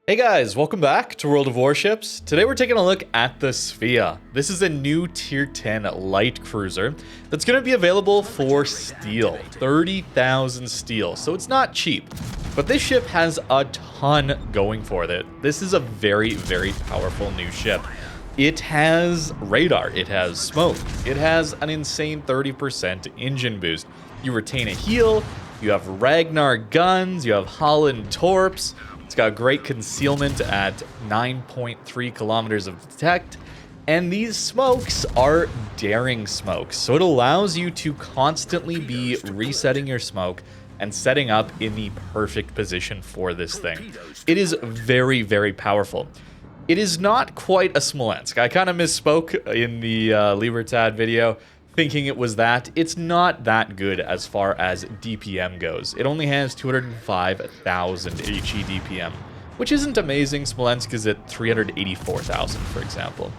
Hey guys, welcome back to World of Warships. Today we're taking a look at the Svea. This is a new tier 10 light cruiser that's going to be available for steel, 30,000 steel, so it's not cheap. But this ship has a ton going for it. This is a very, very powerful new ship. It has radar, it has smoke, it has an insane 30% engine boost. You retain a heel, you have Ragnar guns, you have Holland torps. It's got great concealment at 9.3 kilometers of detect, and these smokes are daring smokes, so it allows you to constantly be resetting your smoke and setting up in the perfect position for this thing. It is very, very powerful. It is not quite a Smolensk. I kind of misspoke in the Libertad video, thinking it was that. It's not that good as far as DPM goes. It only has 205,000 HE DPM, which isn't amazing. Smolensk is at 384,000, for example.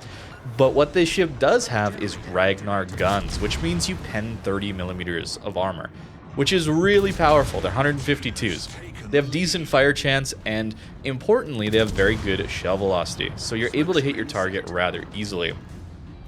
But what this ship does have is Ragnar guns, which means you pen 30 millimeters of armor, which is really powerful. They're 152s. They have decent fire chance, and importantly, they have very good shell velocity, so you're able to hit your target rather easily.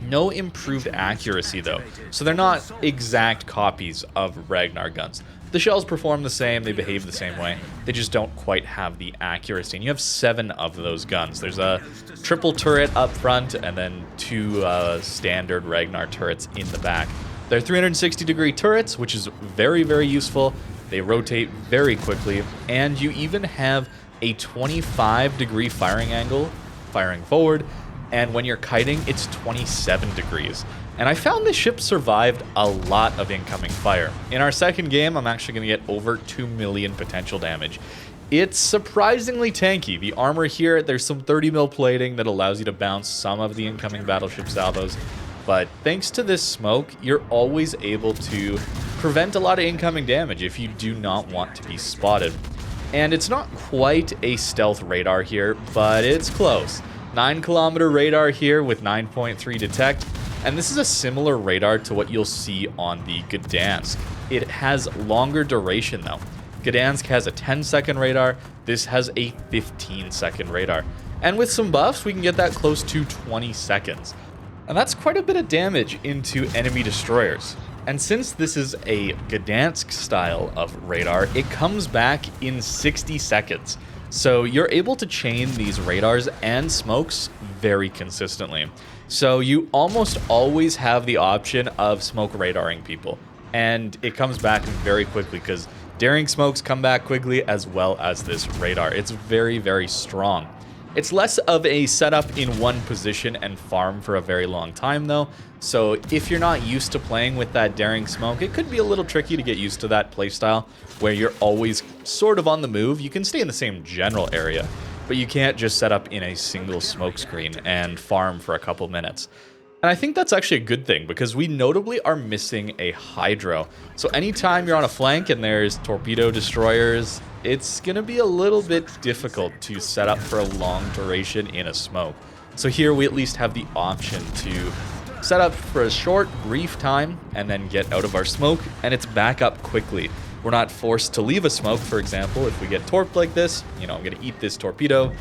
No improved accuracy though, so they're not exact copies of Ragnar guns. The shells perform the same, they behave the same way, they just don't quite have the accuracy. And you have 7 of those guns. There's a triple turret up front and then 2 standard Ragnar turrets in the back. They're 360-degree turrets, which is very, very useful. They rotate very quickly, and you even have a 25-degree firing angle, firing forward, and when you're kiting, it's 27 degrees. And I found this ship survived a lot of incoming fire. In our second game, I'm actually going to get over 2 million potential damage. It's surprisingly tanky. The armor here, there's some 30 mil plating that allows you to bounce some of the incoming battleship salvos. But thanks to this smoke, you're always able to prevent a lot of incoming damage if you do not want to be spotted. And it's not quite a stealth radar here, but it's close. 9-kilometer radar here with 9.3 detect, and this is a similar radar to what you'll see on the Gdansk. It has longer duration though. Gdansk has a 10-second radar, this has a 15-second radar. And with some buffs, we can get that close to 20 seconds. And that's quite a bit of damage into enemy destroyers. And since this is a Gdansk style of radar, it comes back in 60 seconds. So you're able to chain these radars and smokes very consistently. So you almost always have the option of smoke radaring people. And it comes back very quickly because daring smokes come back quickly as well as this radar. It's very, very strong. It's less of a setup in one position and farm for a very long time though. So if you're not used to playing with that daring smoke, it could be a little tricky to get used to that playstyle where you're always sort of on the move. You can stay in the same general area, but you can't just set up in a single smoke screen and farm for a couple minutes. And I think that's actually a good thing because we notably are missing a hydro. So anytime you're on a flank and there's torpedo destroyers, it's going to be a little bit difficult to set up for a long duration in a smoke. So here we at least have the option to set up for a short, brief time and then get out of our smoke, and it's back up quickly. We're not forced to leave a smoke, for example, if we get torped like this. You know, I'm going to eat this torpedo.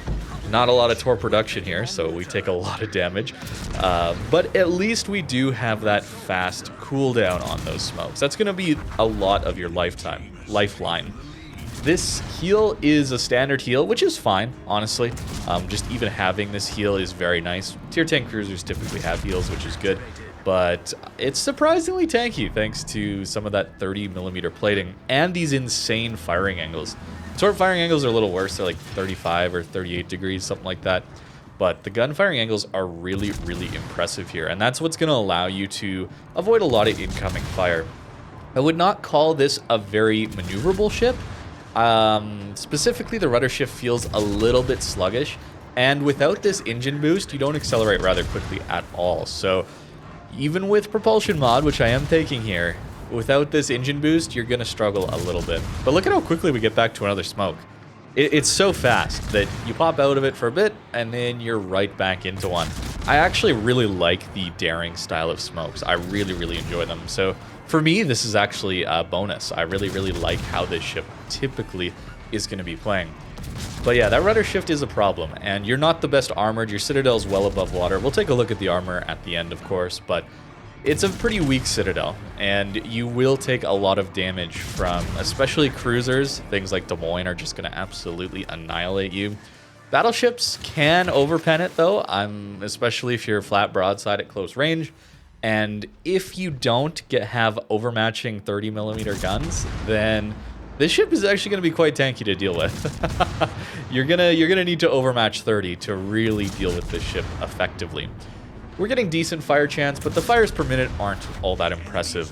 Not a lot of torp production here, so we take a lot of damage. But at least we do have that fast cooldown on those smokes. That's going to be a lot of your lifeline. This heal is a standard heal, which is fine, honestly. Just even having this heal is very nice. Tier 10 cruisers typically have heals, which is good. But it's surprisingly tanky thanks to some of that 30 millimeter plating and these insane firing angles. Torp firing angles are a little worse. They're like 35 or 38 degrees, something like that. But the gun firing angles are really, really impressive here. And that's what's going to allow you to avoid a lot of incoming fire. I would not call this a very maneuverable ship. Specifically, the rudder shift feels a little bit sluggish. And without this engine boost, you don't accelerate rather quickly at all. So even with propulsion mod, which I am taking here, without this engine boost, you're going to struggle a little bit. But look at how quickly we get back to another smoke. It's so fast that you pop out of it for a bit, and then you're right back into one. I actually really like the daring style of smokes. I really, really enjoy them. So for me, this is actually a bonus. I really, really like how this ship typically is going to be playing. But yeah, that rudder shift is a problem, and you're not the best armored. Your Citadel's well above water. We'll take a look at the armor at the end, of course, but it's a pretty weak Citadel, and you will take a lot of damage from, especially cruisers. Things like Des Moines are just going to absolutely annihilate you. Battleships can overpen it, though, especially if you're flat broadside at close range. And if you don't have overmatching 30mm guns, then this ship is actually going to be quite tanky to deal with. You're gonna need to overmatch 30 to really deal with this ship effectively. We're getting decent fire chance, but the fires per minute aren't all that impressive.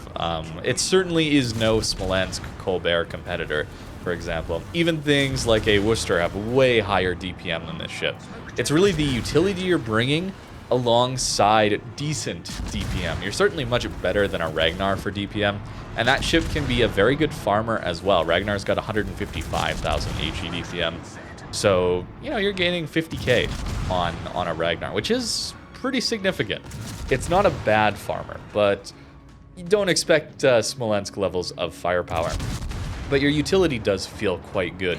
It certainly is no Smolensk Colbert competitor, for example. Even things like a Worcester have way higher DPM than this ship. It's really the utility you're bringing alongside decent DPM. You're certainly much better than a Ragnar for DPM, and that ship can be a very good farmer as well. Ragnar's got 155,000 HE DPM, so you know you're gaining 50k on a Ragnar, which is pretty significant. It's not a bad farmer, but you don't expect Smolensk levels of firepower. But your utility does feel quite good.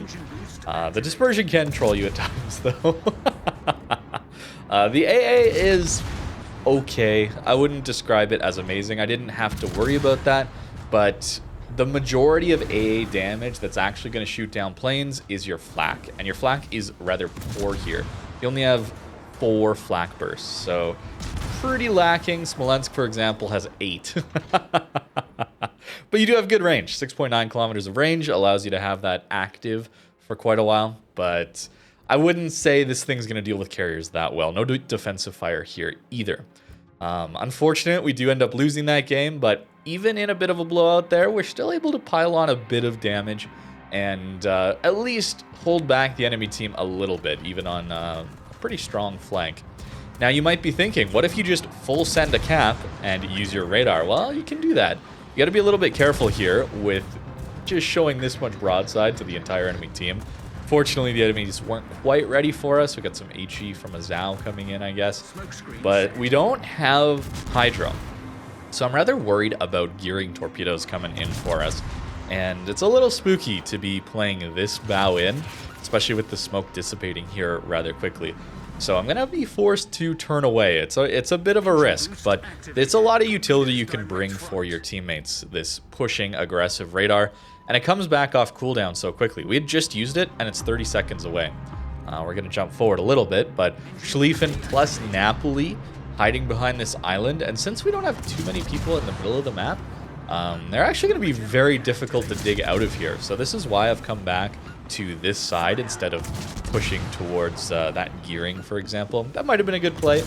The dispersion can troll you at times, though. The AA is okay. I wouldn't describe it as amazing. I didn't have to worry about that, but the majority of AA damage that's actually going to shoot down planes is your flak, and your flak is rather poor here. You only have 4 flak bursts, so pretty lacking. Smolensk, for example, has 8. But you do have good range. 6.9 kilometers of range allows you to have that active for quite a while, but I wouldn't say this thing's going to deal with carriers that well. No defensive fire here either. Unfortunate, we do end up losing that game, but even in a bit of a blowout there, we're still able to pile on a bit of damage and at least hold back the enemy team a little bit, even on a pretty strong flank. Now, you might be thinking, what if you just full send a cap and use your radar? Well, you can do that. You got to be a little bit careful here with just showing this much broadside to the entire enemy team. Fortunately, the enemies weren't quite ready for us. We got some HE from a Zhao coming in, I guess. But we don't have Hydro. So I'm rather worried about gearing torpedoes coming in for us. And it's a little spooky to be playing this bow in, especially with the smoke dissipating here rather quickly. So I'm going to be forced to turn away. It's a bit of a risk, but it's a lot of utility you can bring for your teammates, this pushing aggressive radar. And it comes back off cooldown so quickly. We had just used it, and it's 30 seconds away. We're going to jump forward a little bit, but Schlieffen plus Napoli hiding behind this island. And since we don't have too many people in the middle of the map, they're actually going to be very difficult to dig out of here. So this is why I've come back to this side instead of pushing towards that gearing, for example. That might have been a good play,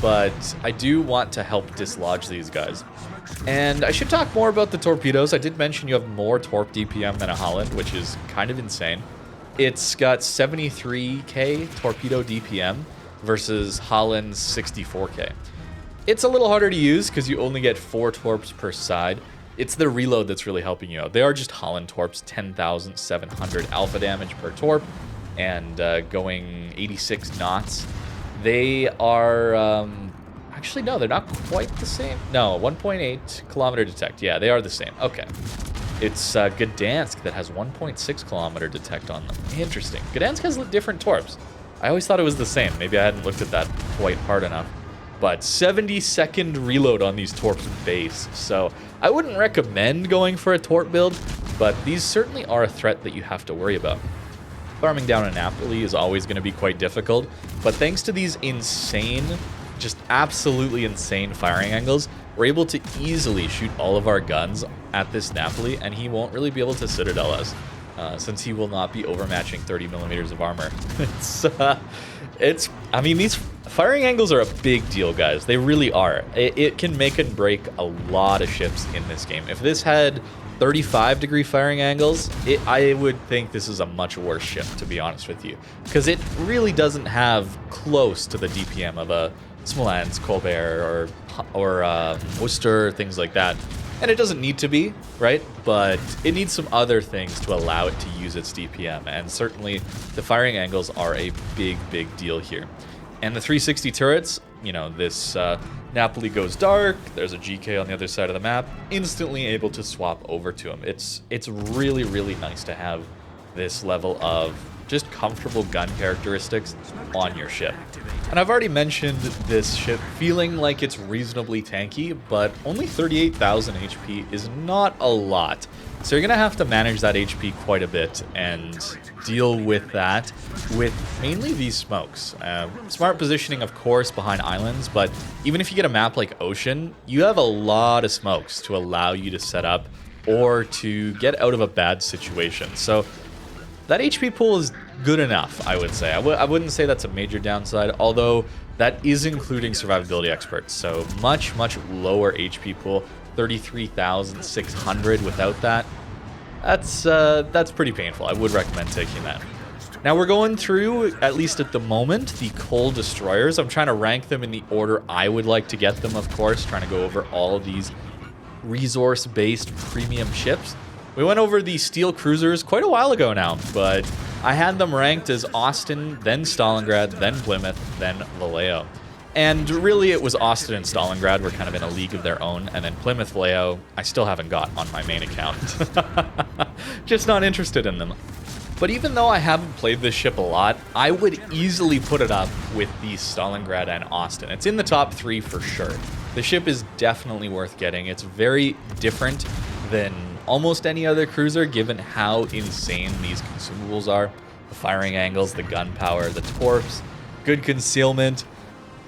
but I do want to help dislodge these guys. And I should talk more about the torpedoes. I did mention you have more torp DPM than a Holland, which is kind of insane. It's got 73k torpedo DPM versus Holland's 64k. It's a little harder to use because you only get 4 torps per side. It's the reload that's really helping you out. They are just Holland torps, 10,700 alpha damage per torp, and going 86 knots. They are... Actually, no, they're not quite the same. No, 1.8 kilometer detect. Yeah, they are the same. Okay. It's Gdansk that has 1.6 kilometer detect on them. Interesting. Gdansk has different torps. I always thought it was the same. Maybe I hadn't looked at that quite hard enough. But 70-second reload on these torps base. So I wouldn't recommend going for a torp build, but these certainly are a threat that you have to worry about. Farming down in Napoli is always going to be quite difficult, but thanks to these insane, just absolutely insane firing angles, we're able to easily shoot all of our guns at this Napoli, and he won't really be able to Citadel us, since he will not be overmatching 30mm of armor. I mean, these firing angles are a big deal, guys. They really are. It can make and break a lot of ships in this game. If this had 35-degree firing angles, I would think this is a much worse ship, to be honest with you, because it really doesn't have close to the DPM of a Smolensk, Colbert, or Worcester, things like that. And it doesn't need to be, right? But it needs some other things to allow it to use its DPM. And certainly the firing angles are a big, big deal here. And the 360 turrets, you know, this Napoli goes dark, there's a GK on the other side of the map, instantly able to swap over to him. It's really, really nice to have this level of just comfortable gun characteristics on your ship. And I've already mentioned this ship feeling like it's reasonably tanky, but only 38,000 HP is not a lot. So you're going to have to manage that HP quite a bit and deal with that with mainly these smokes. Smart positioning, of course, behind islands, but even if you get a map like Ocean, you have a lot of smokes to allow you to set up or to get out of a bad situation. So that HP pool is good enough, I would say. I wouldn't say that's a major downside, although that is including survivability experts. So much lower HP pool, 33,600 without that. That's pretty painful. I would recommend taking that. Now we're going through, at least at the moment, the coal destroyers. I'm trying to rank them in the order I would like to get them, of course, trying to go over all of these resource-based premium ships. We went over the steel cruisers quite a while ago now, but I had them ranked as Austin, then Stalingrad, then Plymouth, then Vallejo. And really it was Austin and Stalingrad were kind of in a league of their own, and then Plymouth, Vallejo, I still haven't got on my main account. Just not interested in them. But even though I haven't played this ship a lot, I would easily put it up with the Stalingrad and Austin. It's in the top 3 for sure. The ship is definitely worth getting. It's very different than almost any other cruiser, given how insane these consumables are. The firing angles, the gunpowder, the torps, good concealment.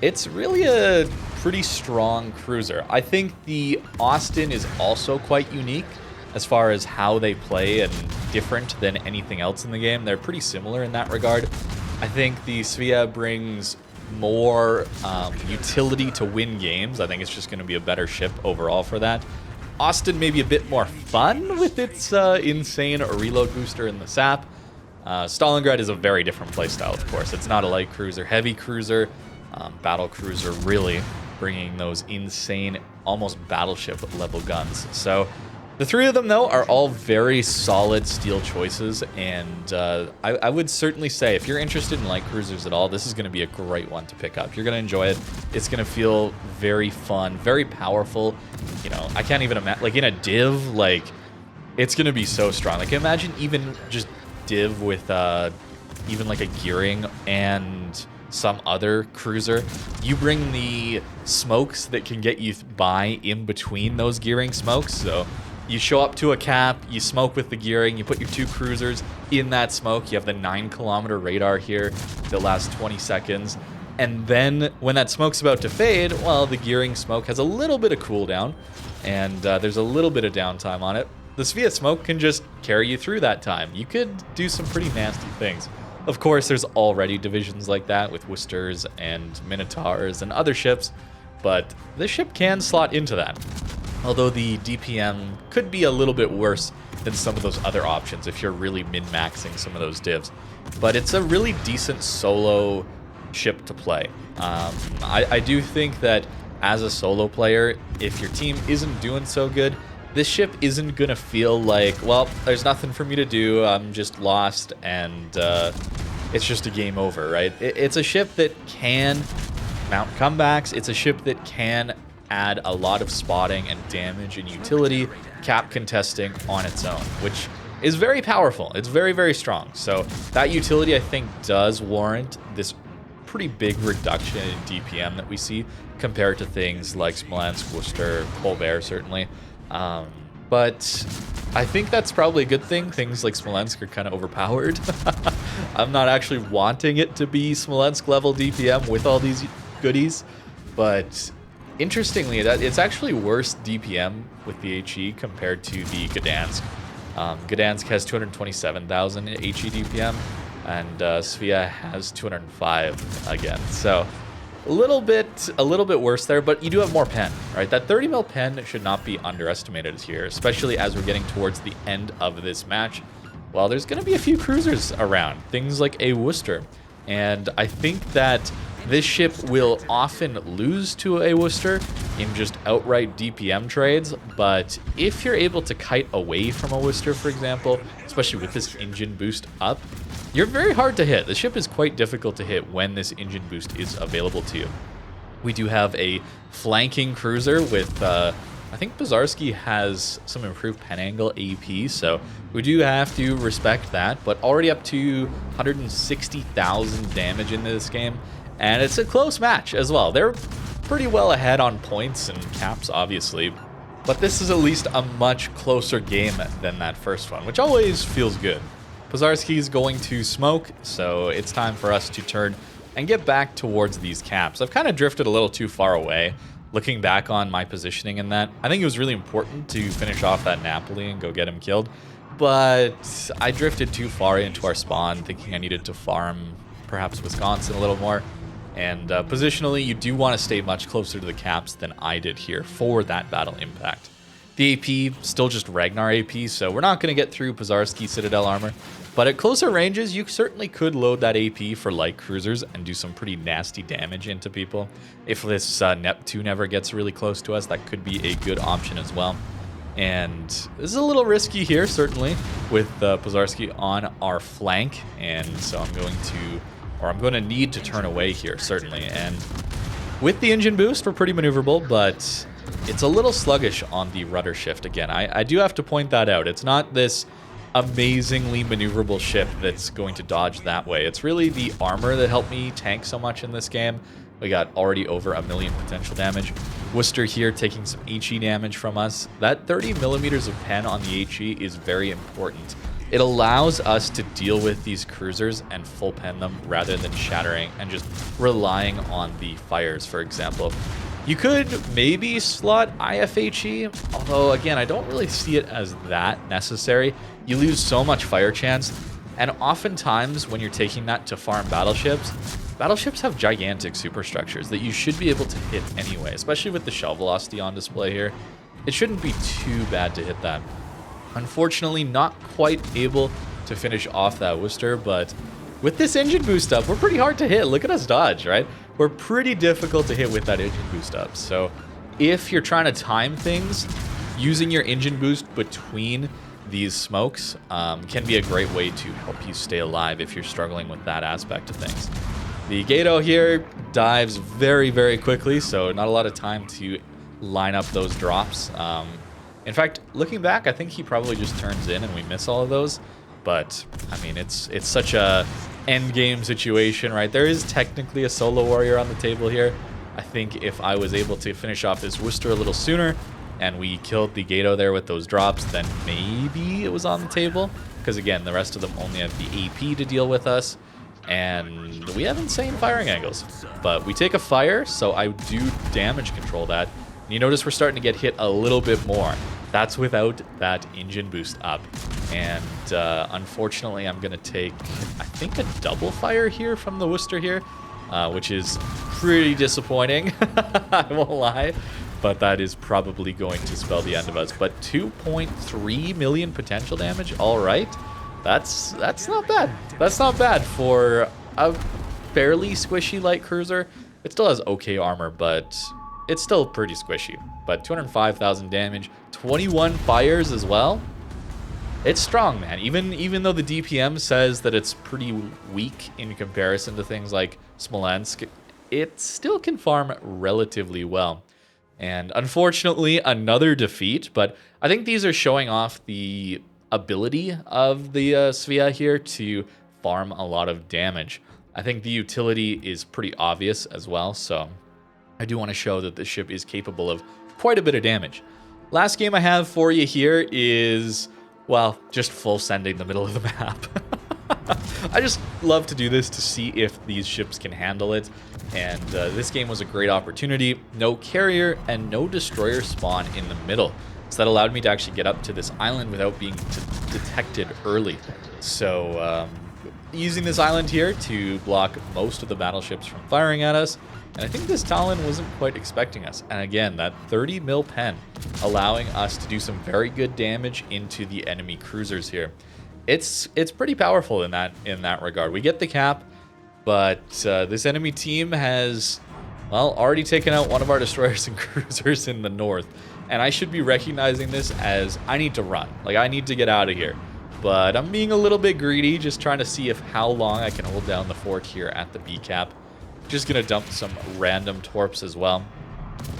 It's really a pretty strong cruiser. I think the Austin is also quite unique as far as how they play and different than anything else in the game. They're pretty similar in that regard. I think the Svea brings more utility to win games. I think it's just going to be a better ship overall for that. Austin may be a bit more fun with its insane reload booster in the sap. Stalingrad is a very different playstyle, of course. It's not a light cruiser, heavy cruiser, battle cruiser, really bringing those insane, almost battleship level guns. So the 3 of them, though, are all very solid steel choices, and I would certainly say if you're interested in light cruisers at all, this is going to be a great one to pick up. You're going to enjoy it. It's going to feel very fun, very powerful. You know, I can't even imagine, like in a div, like it's going to be so strong. Like imagine even just div with even like a gearing and some other cruiser. You bring the smokes that can get you by in between those gearing smokes. So you show up to a cap, you smoke with the gearing, you put your 2 cruisers in that smoke. You have the 9-kilometer radar here that lasts 20 seconds. And then when that smoke's about to fade, well, the gearing smoke has a little bit of cooldown, and there's a little bit of downtime on it. The Svea smoke can just carry you through that time. You could do some pretty nasty things. Of course, there's already divisions like that with Worcesters and Minotaurs and other ships, but this ship can slot into that. Although the DPM could be a little bit worse than some of those other options if you're really min-maxing some of those divs. But it's a really decent solo ship to play. I do think that as a solo player, if your team isn't doing so good, this ship isn't going to feel like, well, there's nothing for me to do, I'm just lost, and it's just a game over, right? It's a ship that can mount comebacks. It's a ship that can add a lot of spotting and damage and utility, cap contesting on its own, which is very powerful. It's very, very strong. So that utility, I think, does warrant this pretty big reduction in DPM that we see compared to things like Smolensk, Worcester, Colbert, certainly. But I think that's probably a good thing. Things like Smolensk are kind of overpowered. I'm not actually wanting it to be Smolensk level DPM with all these goodies, but interestingly, that it's actually worse DPM with the HE compared to the Gdansk. Gdansk has 227,000 HE DPM, and Svea has 205 again. So a little bit worse there, but you do have more pen, right? That 30 mil pen should not be underestimated here, especially as we're getting towards the end of this match. Well, there's going to be a few cruisers around, things like a Worcester, and I think that this ship will often lose to a Worcester in just outright DPM trades, but if you're able to kite away from a Worcester, for example, especially with this engine boost up, you're very hard to hit. The ship is quite difficult to hit when this engine boost is available to you. We do have a flanking cruiser with I think Pozarski has some improved pen angle AP, so we do have to respect that, but already up to 160,000 damage in this game, and it's a close match as well. They're pretty well ahead on points and caps, obviously, but this is at least a much closer game than that first one, which always feels good. Pozarski's going to smoke, so it's time for us to turn and get back towards these caps. I've kind of drifted a little too far away. Looking back on my positioning in that, I think it was really important to finish off that Napoli and go get him killed, but I drifted too far into our spawn, thinking I needed to farm perhaps Wisconsin a little more. And positionally, you do want to stay much closer to the caps than I did here for that battle impact. The AP, still just Ragnar AP, so we're not going to get through Pozarski Citadel armor. But at closer ranges, you certainly could load that AP for light cruisers and do some pretty nasty damage into people. If this Neptune ever gets really close to us, that could be a good option as well. And this is a little risky here, certainly, with Pozarski on our flank. And so I'm going to need to turn away here, certainly. And with the engine boost, we're pretty maneuverable, but it's a little sluggish on the rudder shift again. I do have to point that out. It's not this amazingly maneuverable ship that's going to dodge that way. It's really the armor that helped me tank so much in this game. We got already over 1 million potential damage. Worcester here taking some HE damage from us. That 30 millimeters of pen on the HE is very important. It allows us to deal with these cruisers and full pen them rather than shattering and just relying on the fires, for example. You could maybe slot IFHE, although again, I don't really see it as that necessary. You lose so much fire chance, and oftentimes when you're taking that to farm battleships, battleships have gigantic superstructures that you should be able to hit anyway, especially with the shell velocity on display here. It shouldn't be too bad to hit that. Unfortunately, not quite able to finish off that Worcester, but with this engine boost up, we're pretty hard to hit. Look at us dodge, right? We're pretty difficult to hit with that engine boost up. So if you're trying to time things, using your engine boost between these smokes can be a great way to help you stay alive if you're struggling with that aspect of things. The Gato here dives very, very quickly, so not a lot of time to line up those drops. In fact, looking back, I think he probably just turns in and we miss all of those. But, I mean, it's such a end game situation, right? There is technically a solo warrior on the table here. I think if I was able to finish off this Worcester a little sooner and we killed the Gato there with those drops, then maybe it was on the table. Because, again, the rest of them only have the AP to deal with us. And we have insane firing angles. But we take a fire, so I do damage control that. And you notice we're starting to get hit a little bit more. That's without that engine boost up. And unfortunately, I'm going to take, I think, a double fire here from the Worcester here, which is pretty disappointing. I won't lie. But that is probably going to spell the end of us. But 2.3 million potential damage, all right. That's not bad. That's not bad for a fairly squishy light cruiser. It still has okay armor, but it's still pretty squishy. But 205,000 damage, 21 fires as well. It's strong, man. Even though the DPM says that it's pretty weak in comparison to things like Smolensk, it still can farm relatively well. And unfortunately, another defeat. But I think these are showing off the ability of the Svea here to farm a lot of damage. I think the utility is pretty obvious as well, so I do want to show that the ship is capable of quite a bit of damage. Last game I have for you here is, well, just full sending the middle of the map. I just love to do this to see if these ships can handle it, and this game was a great opportunity. No carrier and no destroyer spawn in the middle. So that allowed me to actually get up to this island without being detected early. So using this island here to block most of the battleships from firing at us. And I think this Talon wasn't quite expecting us. And again, that 30 mil pen allowing us to do some very good damage into the enemy cruisers here. It's pretty powerful in that regard. We get the cap, but this enemy team has, well, already taken out one of our destroyers and cruisers in the north. And I should be recognizing this as I need to run. Like, I need to get out of here. But I'm being a little bit greedy, just trying to see how long I can hold down the fort here at the B cap. Just going to dump some random torps as well.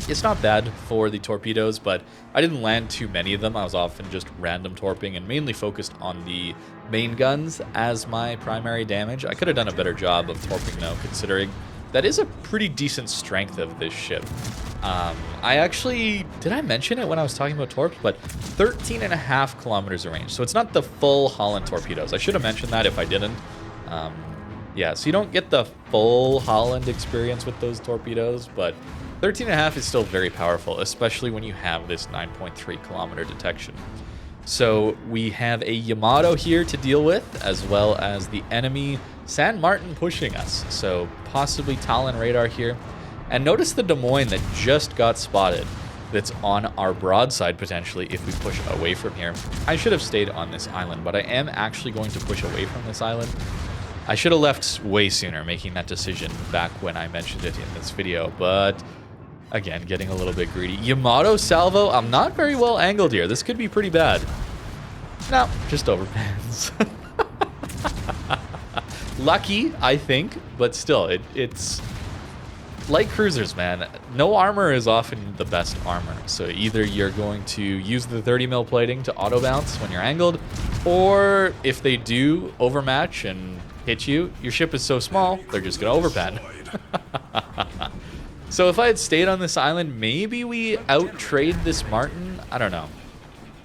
It's not bad for the torpedoes, but I didn't land too many of them. I was often just random torping and mainly focused on the main guns as my primary damage. I could have done a better job of torping though, considering that is a pretty decent strength of this ship. I actually, did I mention it when I was talking about torps? But 13.5 kilometers of range. So it's not the full Holland torpedoes. I should have mentioned that if I didn't. Yeah, so you don't get the full Holland experience with those torpedoes, but 13.5 is still very powerful, especially when you have this 9.3 kilometer detection. So we have a Yamato here to deal with, as well as the enemy San Martin pushing us. So possibly Talon radar here. And notice the Des Moines that just got spotted that's on our broadside potentially if we push away from here. I should have stayed on this island, but I am actually going to push away from this island. I should have left way sooner, making that decision back when I mentioned it in this video, but again, getting a little bit greedy. Yamato salvo, I'm not very well angled here. This could be pretty bad. No, just overpans. Lucky, I think, but still, it's light cruisers, man. No armor is often the best armor. So either you're going to use the 30 mil plating to auto bounce when you're angled, or if they do overmatch and hit you, your ship is so small, they're just gonna overpan. So if I had stayed on this island, maybe we out-trade this Martin. I don't know.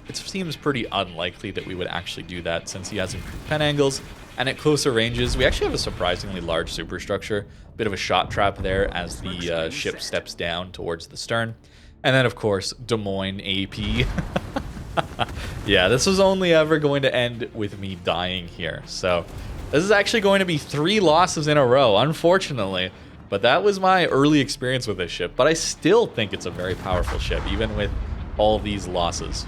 It seems pretty unlikely that we would actually do that since he has improved pen angles. And at closer ranges, we actually have a surprisingly large superstructure. Bit of a shot trap there as the ship steps down towards the stern. And then, of course, Des Moines AP. Yeah, this was only ever going to end with me dying here. So this is actually going to be 3 losses in a row, unfortunately. But that was my early experience with this ship. But I still think it's a very powerful ship, even with all these losses.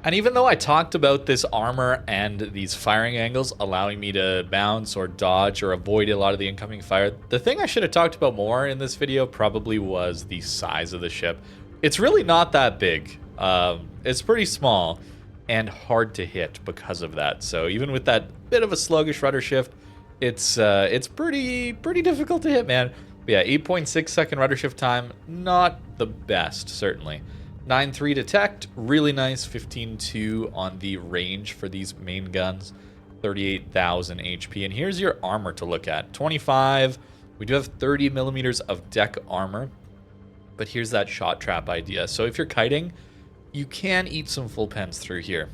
And even though I talked about this armor and these firing angles allowing me to bounce or dodge or avoid a lot of the incoming fire, the thing I should have talked about more in this video probably was the size of the ship. It's really not that big. It's pretty small and hard to hit because of that. So even with that bit of a sluggish rudder shift, it's pretty difficult to hit, man. But yeah, 8.6 second rudder shift time, not the best, certainly. 9.3 detect, really nice. 15.2 on the range for these main guns. 38,000 HP. And here's your armor to look at. 25. We do have 30 millimeters of deck armor. But here's that shot trap idea. So if you're kiting, you can eat some full pens through here.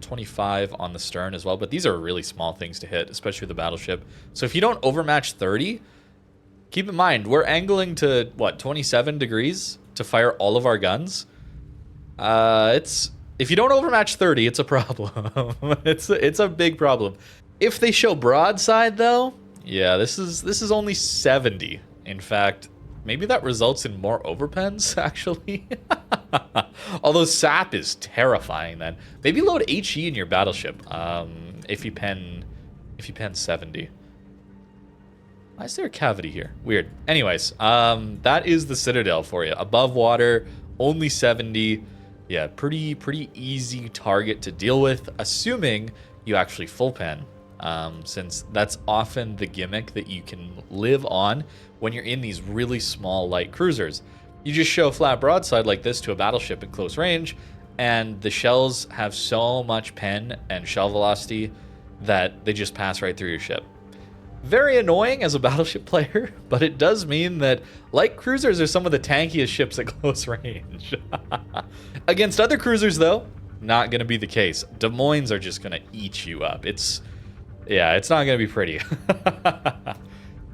25 on the stern as well. But these are really small things to hit, especially with the battleship. So if you don't overmatch 30, keep in mind, we're angling to, what, 27 degrees to fire all of our guns? If you don't overmatch 30, it's a problem. it's a big problem. If they show broadside though, yeah, this is only 70. In fact, maybe that results in more overpens actually. Although SAP is terrifying then. Maybe load HE in your battleship. If you pen 70. Why is there a cavity here? Weird. Anyways, that is the Citadel for you. Above water, only 70. Yeah, pretty easy target to deal with, assuming you actually full pen, since that's often the gimmick that you can live on when you're in these really small light cruisers. You just show flat broadside like this to a battleship at close range, and the shells have so much pen and shell velocity that they just pass right through your ship. Very annoying as a battleship player, but it does mean that light cruisers are some of the tankiest ships at close range. Against other cruisers, though, not going to be the case. Des Moines are just going to eat you up. It's not going to be pretty.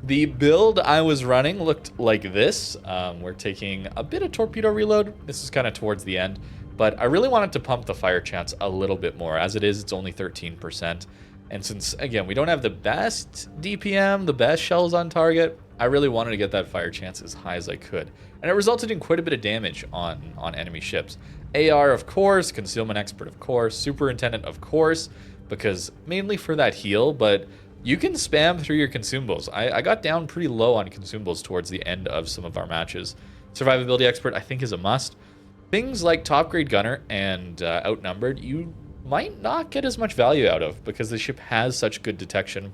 The build I was running looked like this. We're taking a bit of torpedo reload. This is kind of towards the end, but I really wanted to pump the fire chance a little bit more. As it is, it's only 13%. And since, again, we don't have the best DPM, the best shells on target, I really wanted to get that fire chance as high as I could. And it resulted in quite a bit of damage on enemy ships. AR, of course, Concealment Expert, of course, Superintendent, of course, because mainly for that heal, but you can spam through your consumables. I got down pretty low on consumables towards the end of some of our matches. Survivability Expert, I think, is a must. Things like Top Grade Gunner and Outnumbered, you might not get as much value out of because the ship has such good detection.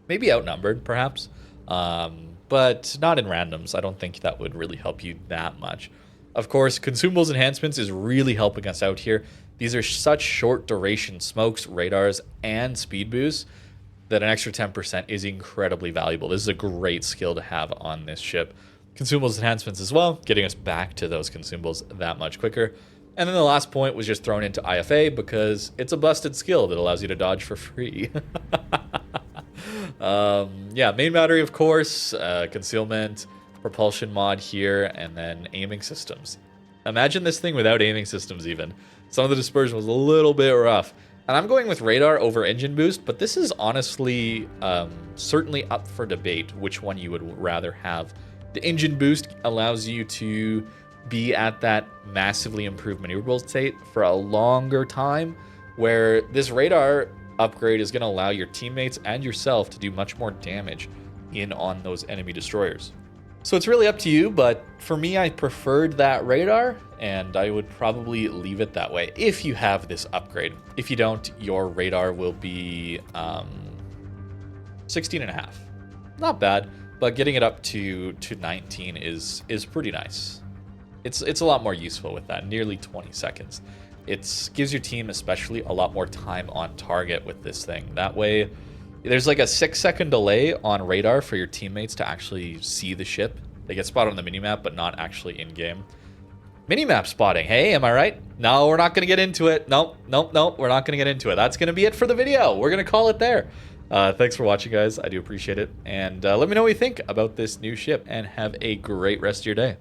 Maybe Outnumbered, perhaps. but not in randoms. I don't think that would really help you that much. Of course, consumables enhancements is really helping us out here. These are such short duration smokes, radars, and speed boosts that an extra 10% is incredibly valuable. This is a great skill to have on this ship. Consumables enhancements as well, getting us back to those consumables that much quicker. And then the last point was just thrown into IFA because it's a busted skill that allows you to dodge for free. Yeah, main battery, of course, concealment, propulsion mod here, and then aiming systems. Imagine this thing without aiming systems even. Some of the dispersion was a little bit rough. And I'm going with radar over engine boost, but this is honestly certainly up for debate which one you would rather have. The engine boost allows you to be at that massively improved maneuverable state for a longer time, where this radar upgrade is going to allow your teammates and yourself to do much more damage in on those enemy destroyers. So it's really up to you, but for me, I preferred that radar, and I would probably leave it that way if you have this upgrade. If you don't, your radar will be 16.5. Not bad, but getting it up to 19 is pretty nice. It's a lot more useful with that, nearly 20 seconds. It gives your team especially a lot more time on target with this thing. That way, there's like a 6-second delay on radar for your teammates to actually see the ship. They get spotted on the minimap, but not actually in-game. Minimap spotting, hey, am I right? No, we're not going to get into it. Nope, we're not going to get into it. That's going to be it for the video. We're going to call it there. Thanks for watching, guys. I do appreciate it. And let me know what you think about this new ship, and have a great rest of your day.